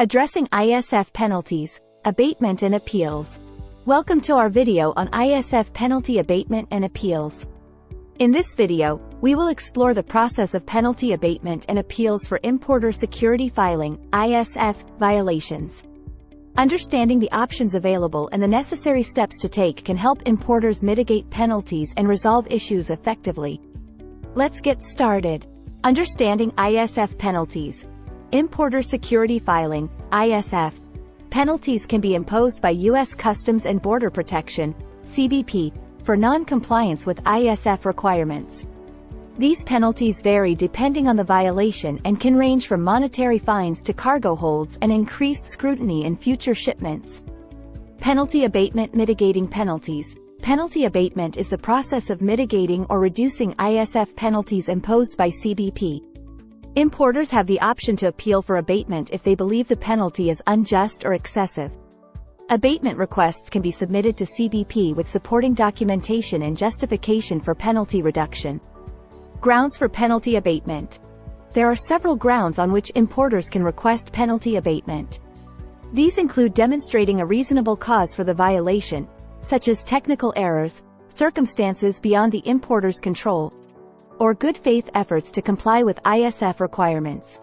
Addressing ISF penalties, abatement and appeals. Welcome to our video on ISF penalty abatement and appeals. In this video, we will explore the process of penalty abatement and appeals for importer security filing (ISF) violations. Understanding the options available and the necessary steps to take can help importers mitigate penalties and resolve issues effectively. Let's get started. Understanding ISF penalties. Importer security filing (ISF) penalties can be imposed by U.S. Customs and Border Protection (CBP) for non-compliance with ISF requirements. These penalties vary depending on the violation and can range from monetary fines to cargo holds and increased scrutiny in future shipments. Penalty abatement. Mitigating penalties. Penalty abatement is the process of mitigating or reducing ISF penalties imposed by CBP. Importers have the option to appeal for abatement if they believe the penalty is unjust or excessive. Abatement requests can be submitted to CBP with supporting documentation and justification for penalty reduction. Grounds for penalty abatement. There are several grounds on which importers can request penalty abatement. These include demonstrating a reasonable cause for the violation, such as technical errors, circumstances beyond the importer's control, or good faith efforts to comply with ISF requirements.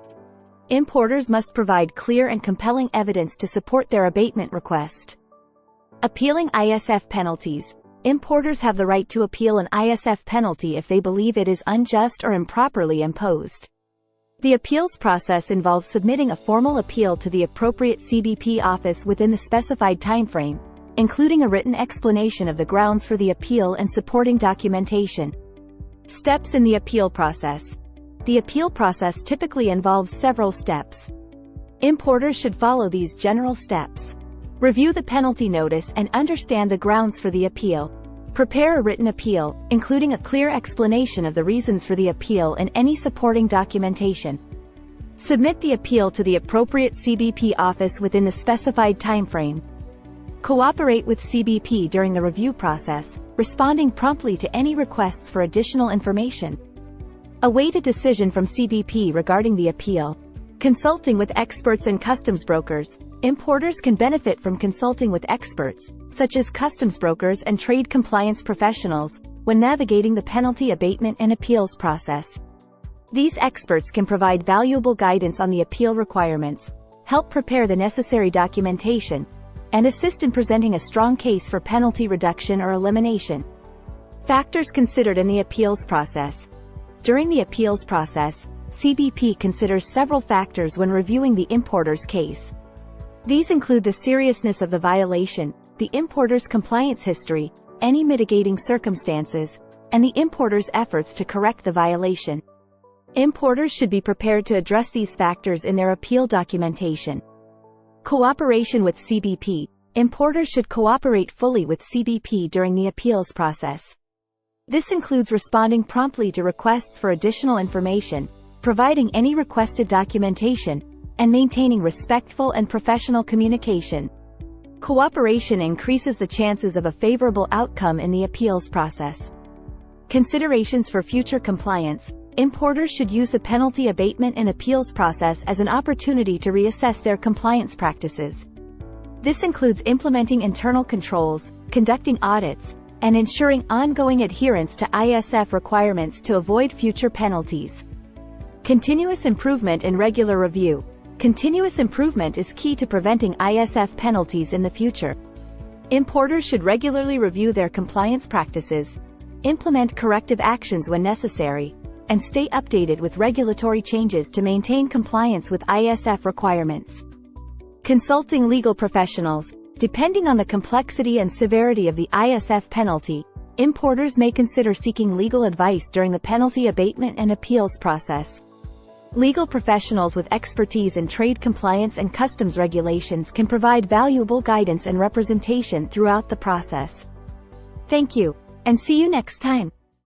Importers must provide clear and compelling evidence to support their abatement request. Appealing ISF penalties. Importers have the right to appeal an ISF penalty if they believe it is unjust or improperly imposed. The appeals process involves submitting a formal appeal to the appropriate CBP office within the specified timeframe, including a written explanation of the grounds for the appeal and supporting documentation. Steps in the appeal process. The appeal process typically involves several steps. Importers should follow these general steps. Review the penalty notice and understand the grounds for the appeal. Prepare a written appeal, including a clear explanation of the reasons for the appeal and any supporting documentation. Submit the appeal to the appropriate CBP office within the specified timeframe. Cooperate with CBP during the review process, responding promptly to any requests for additional information. Await a decision from CBP regarding the appeal. Consulting with experts and customs brokers. Importers can benefit from consulting with experts, such as customs brokers and trade compliance professionals, when navigating the penalty abatement and appeals process. These experts can provide valuable guidance on the appeal requirements, help prepare the necessary documentation, and assist in presenting a strong case for penalty reduction or elimination. Factors considered in the appeals process. During the appeals process, CBP considers several factors when reviewing the importer's case. These include the seriousness of the violation, the importer's compliance history, any mitigating circumstances, and the importer's efforts to correct the violation. Importers should be prepared to address these factors in their appeal documentation. Cooperation with CBP. Importers should cooperate fully with CBP during the appeals process. This includes responding promptly to requests for additional information, providing any requested documentation, and maintaining respectful and professional communication. Cooperation increases the chances of a favorable outcome in the appeals process. Considerations for future compliance. Importers should use the penalty abatement and appeals process as an opportunity to reassess their compliance practices. This includes implementing internal controls, conducting audits, and ensuring ongoing adherence to ISF requirements to avoid future penalties. Continuous improvement and regular review. Continuous improvement is key to preventing ISF penalties in the future. Importers should regularly review their compliance practices, implement corrective actions when necessary, and stay updated with regulatory changes to maintain compliance with ISF requirements. Consulting legal professionals. Depending on the complexity and severity of the ISF penalty, importers may consider seeking legal advice during the penalty abatement and appeals process. Legal professionals with expertise in trade compliance and customs regulations can provide valuable guidance and representation throughout the process. Thank you, and see you next time.